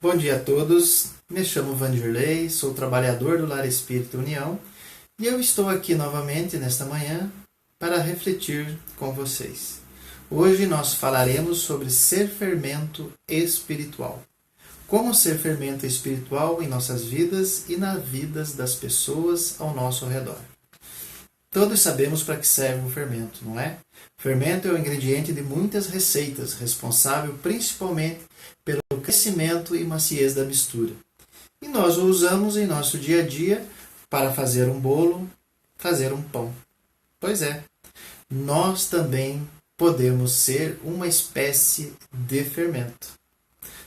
Bom dia a todos, me chamo Vanderlei, sou trabalhador do Lar Espírita União e eu estou aqui novamente nesta manhã para refletir com vocês. Hoje nós falaremos sobre ser fermento espiritual. Como ser fermento espiritual em nossas vidas e nas vidas das pessoas ao nosso redor. Todos sabemos para que serve o fermento, não é? O fermento é o ingrediente de muitas receitas, responsável principalmente pelo crescimento e maciez da mistura. E nós o usamos em nosso dia a dia para fazer um bolo, fazer um pão. Pois é, nós também podemos ser uma espécie de fermento.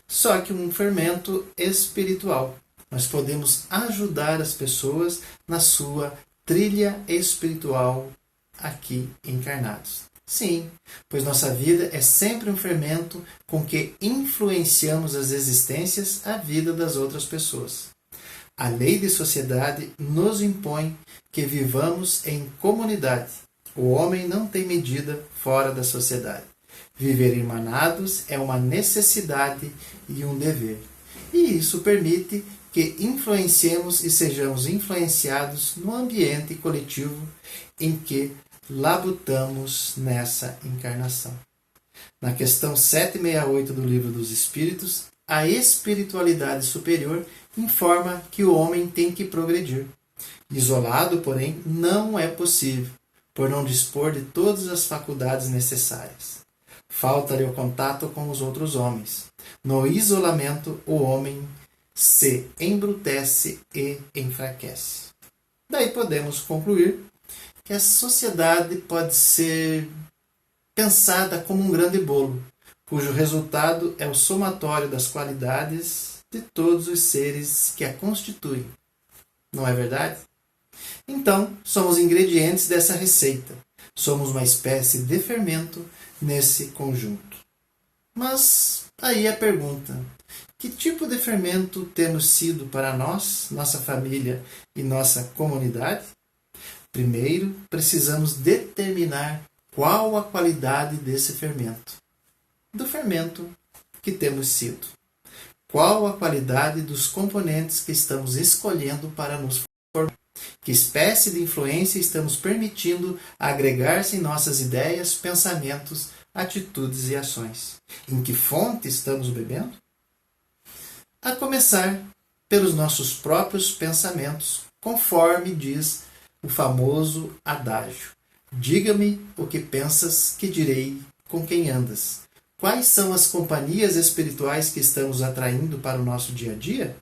Só que um fermento espiritual. Nós podemos ajudar as pessoas na sua trilha espiritual aqui encarnados. Sim, pois nossa vida é sempre um fermento com que influenciamos as existências, a vida das outras pessoas. A lei de sociedade nos impõe que vivamos em comunidade. O homem não tem medida fora da sociedade. Viver irmanados é uma necessidade e um dever. E isso permite que influenciemos e sejamos influenciados no ambiente coletivo em que labutamos nessa encarnação. Na questão 768 do Livro dos Espíritos, a espiritualidade superior informa que o homem tem que progredir. Isolado, porém, não é possível, por não dispor de todas as faculdades necessárias. Falta-lhe o contato com os outros homens. No isolamento, o homem se embrutece e enfraquece. Daí podemos concluir que a sociedade pode ser pensada como um grande bolo, cujo resultado é o somatório das qualidades de todos os seres que a constituem. Não é verdade? Então, somos ingredientes dessa receita. Somos uma espécie de fermento nesse conjunto. Mas aí a pergunta: que tipo de fermento temos sido para nós, nossa família e nossa comunidade? Primeiro, precisamos determinar qual a qualidade desse fermento. Do fermento que temos sido. Qual a qualidade dos componentes que estamos escolhendo para nos formar? Que espécie de influência estamos permitindo agregar-se em nossas ideias, pensamentos, atitudes e ações? Em que fonte estamos bebendo? A começar pelos nossos próprios pensamentos, conforme diz o famoso adágio: diga-me o que pensas, que direi com quem andas. Quais são as companhias espirituais que estamos atraindo para o nosso dia a dia?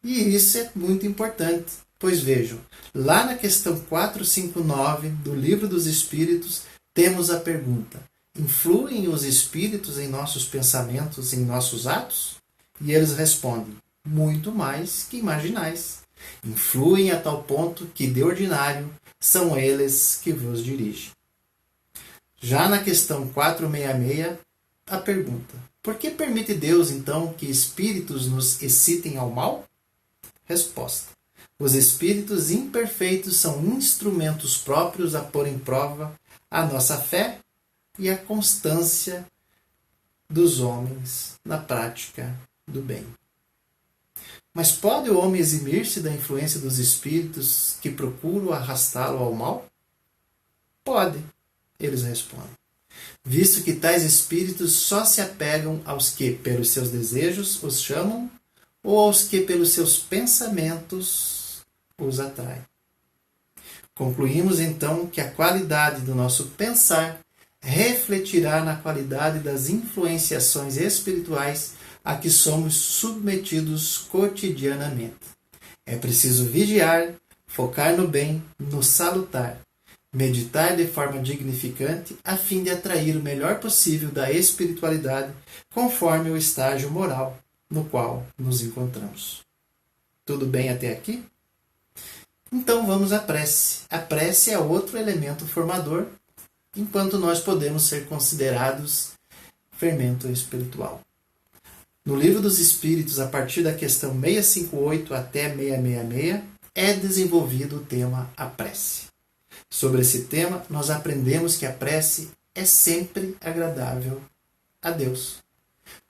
E isso é muito importante, pois vejam, lá na questão 459 do Livro dos Espíritos, temos a pergunta: influem os espíritos em nossos pensamentos, em nossos atos? E eles respondem: muito mais que imaginais. Influem a tal ponto que, de ordinário, são eles que vos dirigem. Já na questão 466, a pergunta: por que permite Deus, então, que espíritos nos excitem ao mal? Resposta: os espíritos imperfeitos são instrumentos próprios a pôr em prova a nossa fé e a constância dos homens na prática do bem. Mas pode o homem eximir-se da influência dos espíritos que procuram arrastá-lo ao mal? Pode, eles respondem, visto que tais espíritos só se apegam aos que, pelos seus desejos, os chamam, ou aos que, pelos seus pensamentos, os atraem. Concluímos então que a qualidade do nosso pensar refletirá na qualidade das influenciações espirituais a que somos submetidos cotidianamente. É preciso vigiar, focar no bem, no salutar, meditar de forma dignificante a fim de atrair o melhor possível da espiritualidade conforme o estágio moral no qual nos encontramos. Tudo bem até aqui? Então vamos à prece. A prece é outro elemento formador, enquanto nós podemos ser considerados fermento espiritual. No Livro dos Espíritos, a partir da questão 658 até 666, é desenvolvido o tema a prece. Sobre esse tema, nós aprendemos que a prece é sempre agradável a Deus.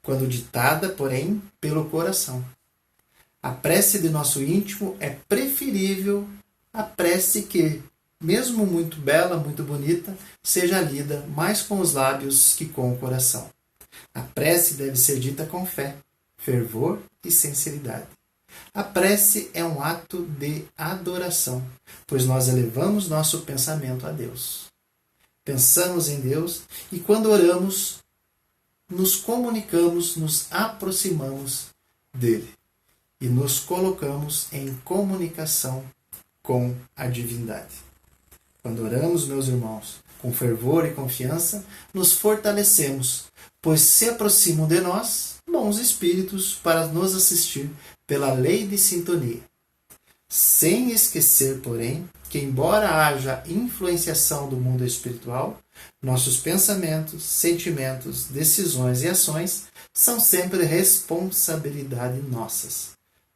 quando ditada, porém, pelo coração. A prece de nosso íntimo é preferível à prece que, mesmo muito bela, muito bonita, seja lida mais com os lábios que com o coração. A prece deve ser dita com fé, fervor e sinceridade. A prece é um ato de adoração, pois nós elevamos nosso pensamento a Deus. Pensamos em Deus e, quando oramos, nos comunicamos, nos aproximamos dele e nos colocamos em comunicação com a divindade. Quando oramos, meus irmãos, com fervor e confiança, nos fortalecemos, pois se aproximam de nós bons espíritos para nos assistir pela lei de sintonia. Sem esquecer, porém, que embora haja influenciação do mundo espiritual, nossos pensamentos, sentimentos, decisões e ações são sempre responsabilidade nossas,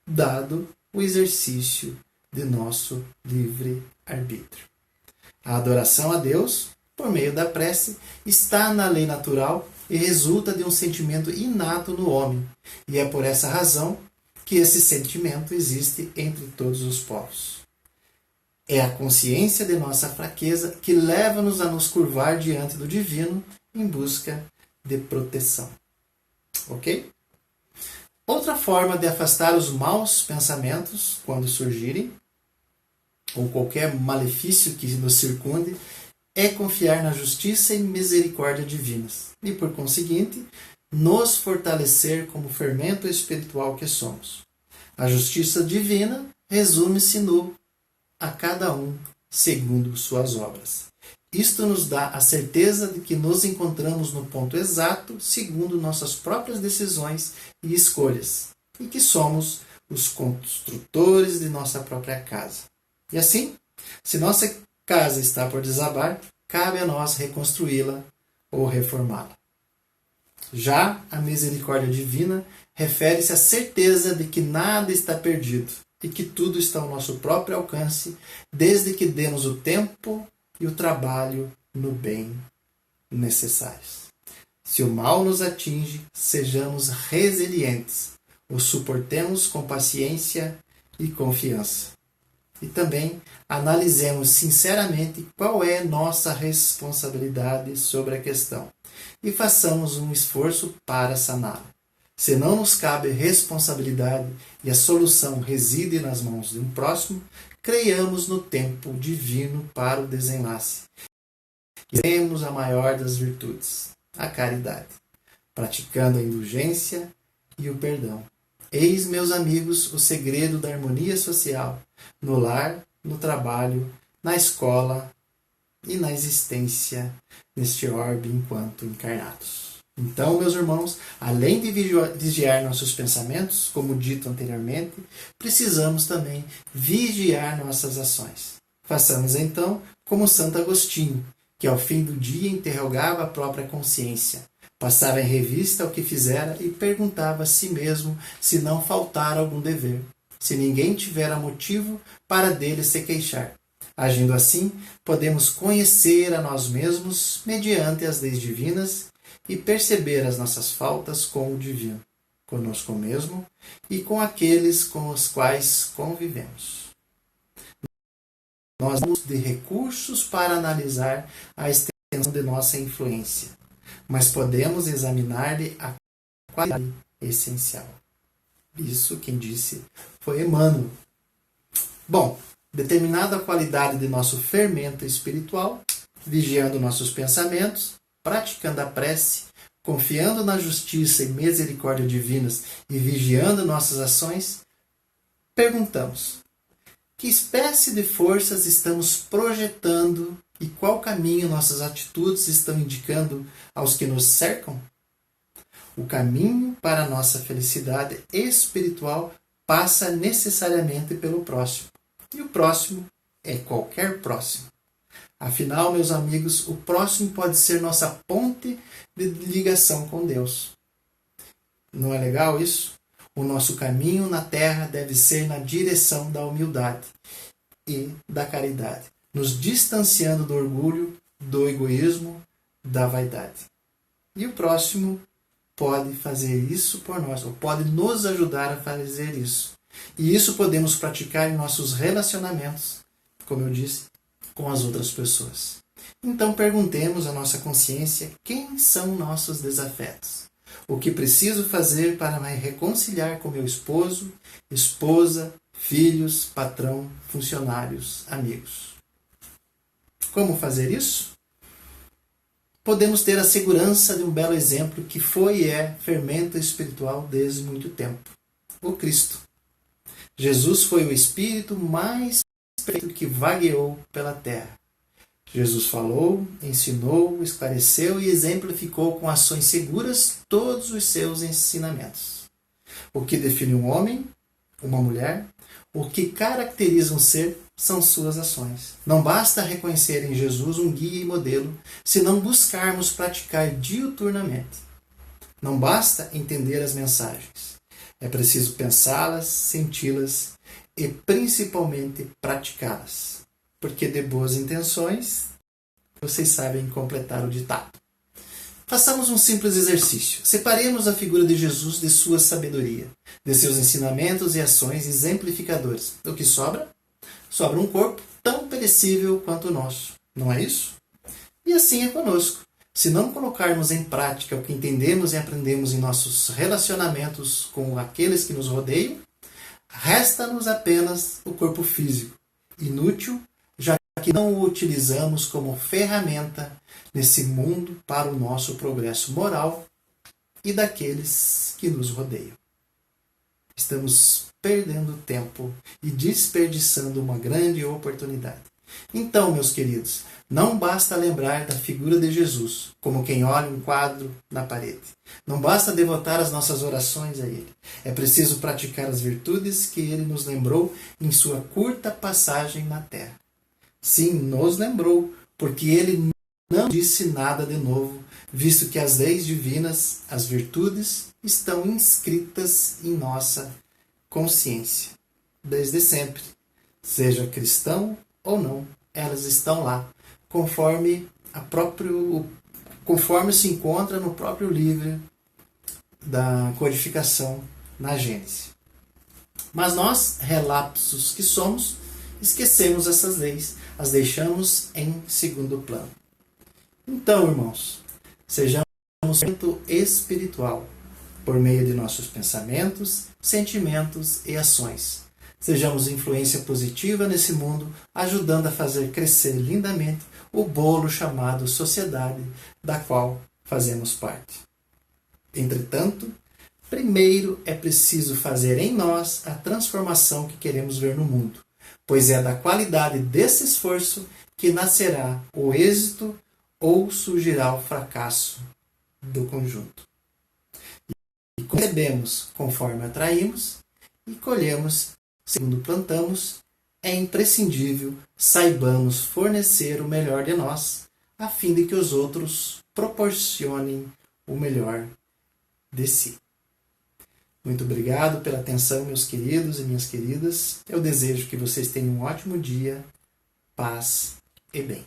dado o exercício de nosso livre arbítrio. A adoração a Deus, por meio da prece, está na lei natural e resulta de um sentimento inato no homem, e é por essa razão que esse sentimento existe entre todos os povos. É a consciência de nossa fraqueza que leva-nos a nos curvar diante do divino em busca de proteção. Ok? Outra forma de afastar os maus pensamentos, quando surgirem, ou qualquer malefício que nos circunde, é confiar na justiça e misericórdia divinas e, por conseguinte, nos fortalecer como fermento espiritual que somos. A justiça divina resume-se no a cada um segundo suas obras. Isto nos dá a certeza de que nos encontramos no ponto exato segundo nossas próprias decisões e escolhas, e que somos os construtores de nossa própria casa. E assim, se nossa casa está por desabar, cabe a nós reconstruí-la ou reformá-la. Já a misericórdia divina refere-se à certeza de que nada está perdido e que tudo está ao nosso próprio alcance, desde que demos o tempo e o trabalho no bem necessários. Se o mal nos atinge, sejamos resilientes, o suportemos com paciência e confiança. E também analisemos sinceramente qual é nossa responsabilidade sobre a questão e façamos um esforço para saná-la. Se não nos cabe responsabilidade e a solução reside nas mãos de um próximo, creiamos no tempo divino para o desenlace. E temos a maior das virtudes, a caridade, praticando a indulgência e o perdão. Eis, meus amigos, o segredo da harmonia social, no lar, no trabalho, na escola e na existência neste orbe enquanto encarnados. Então, meus irmãos, além de vigiar nossos pensamentos, como dito anteriormente, precisamos também vigiar nossas ações. Façamos então como Santo Agostinho, que ao fim do dia interrogava a própria consciência, passava em revista o que fizera e perguntava a si mesmo se não faltara algum dever, se ninguém tivera motivo para dele se queixar. Agindo assim, podemos conhecer a nós mesmos mediante as leis divinas e perceber as nossas faltas com o divino, conosco mesmo e com aqueles com os quais convivemos. Nós temos de recursos para analisar a extensão de nossa influência, mas podemos examinar-lhe a qualidade essencial. Isso quem disse foi Emmanuel. Bom, determinada a qualidade de nosso fermento espiritual, vigiando nossos pensamentos, praticando a prece, confiando na justiça e misericórdia divinas e vigiando nossas ações, perguntamos: que espécie de forças estamos projetando e qual caminho nossas atitudes estão indicando aos que nos cercam? O caminho para a nossa felicidade espiritual passa necessariamente pelo próximo. E o próximo é qualquer próximo. Afinal, meus amigos, o próximo pode ser nossa ponte de ligação com Deus. Não é legal isso? O nosso caminho na terra deve ser na direção da humildade e da caridade, nos distanciando do orgulho, do egoísmo, da vaidade. E o próximo pode fazer isso por nós, ou pode nos ajudar a fazer isso. E isso podemos praticar em nossos relacionamentos, como eu disse, com as outras pessoas. Então perguntemos à nossa consciência quem são nossos desafetos. O que preciso fazer para me reconciliar com meu esposo, esposa, filhos, patrão, funcionários, amigos. Como fazer isso? Podemos ter a segurança de um belo exemplo que foi e é fermento espiritual desde muito tempo. O Cristo. Jesus foi o Espírito mais perfeito que vagueou pela terra. Jesus falou, ensinou, esclareceu e exemplificou com ações seguras todos os seus ensinamentos. O que define um homem, uma mulher, o que caracteriza um ser são suas ações. Não basta reconhecer em Jesus um guia e modelo, se não buscarmos praticar diuturnamente. Não basta entender as mensagens. É preciso pensá-las, senti-las e principalmente praticá-las. Porque de boas intenções, vocês sabem completar o ditado. Façamos um simples exercício. Separemos a figura de Jesus de sua sabedoria, de seus ensinamentos e ações exemplificadores. O que sobra? Sobra um corpo tão perecível quanto o nosso. Não é isso? E assim é conosco. Se não colocarmos em prática o que entendemos e aprendemos em nossos relacionamentos com aqueles que nos rodeiam, resta-nos apenas o corpo físico, inútil, já que não o utilizamos como ferramenta nesse mundo para o nosso progresso moral e daqueles que nos rodeiam. Estamos perdendo tempo e desperdiçando uma grande oportunidade. Então, meus queridos, não basta lembrar da figura de Jesus, como quem olha um quadro na parede. Não basta devotar as nossas orações a Ele. É preciso praticar as virtudes que Ele nos lembrou em sua curta passagem na terra. Sim, nos lembrou, porque Ele não disse nada de novo, visto que as leis divinas, as virtudes, estão inscritas em nossa consciência. Desde sempre, seja cristão ou não, elas estão lá, conforme se encontra no próprio livro da codificação na Gênesis. Mas nós, relapsos que somos, esquecemos essas leis, as deixamos em segundo plano. Então, irmãos, sejamos um centro espiritual por meio de nossos pensamentos, sentimentos e ações. Sejamos influência positiva nesse mundo, ajudando a fazer crescer lindamente o bolo chamado sociedade, da qual fazemos parte. Entretanto, primeiro é preciso fazer em nós a transformação que queremos ver no mundo, pois é da qualidade desse esforço que nascerá o êxito ou surgirá o fracasso do conjunto. E concebemos conforme atraímos e colhemos segundo plantamos, é imprescindível saibamos fornecer o melhor de nós, a fim de que os outros proporcionem o melhor de si. Muito obrigado pela atenção, meus queridos e minhas queridas. Eu desejo que vocês tenham um ótimo dia, paz e bem.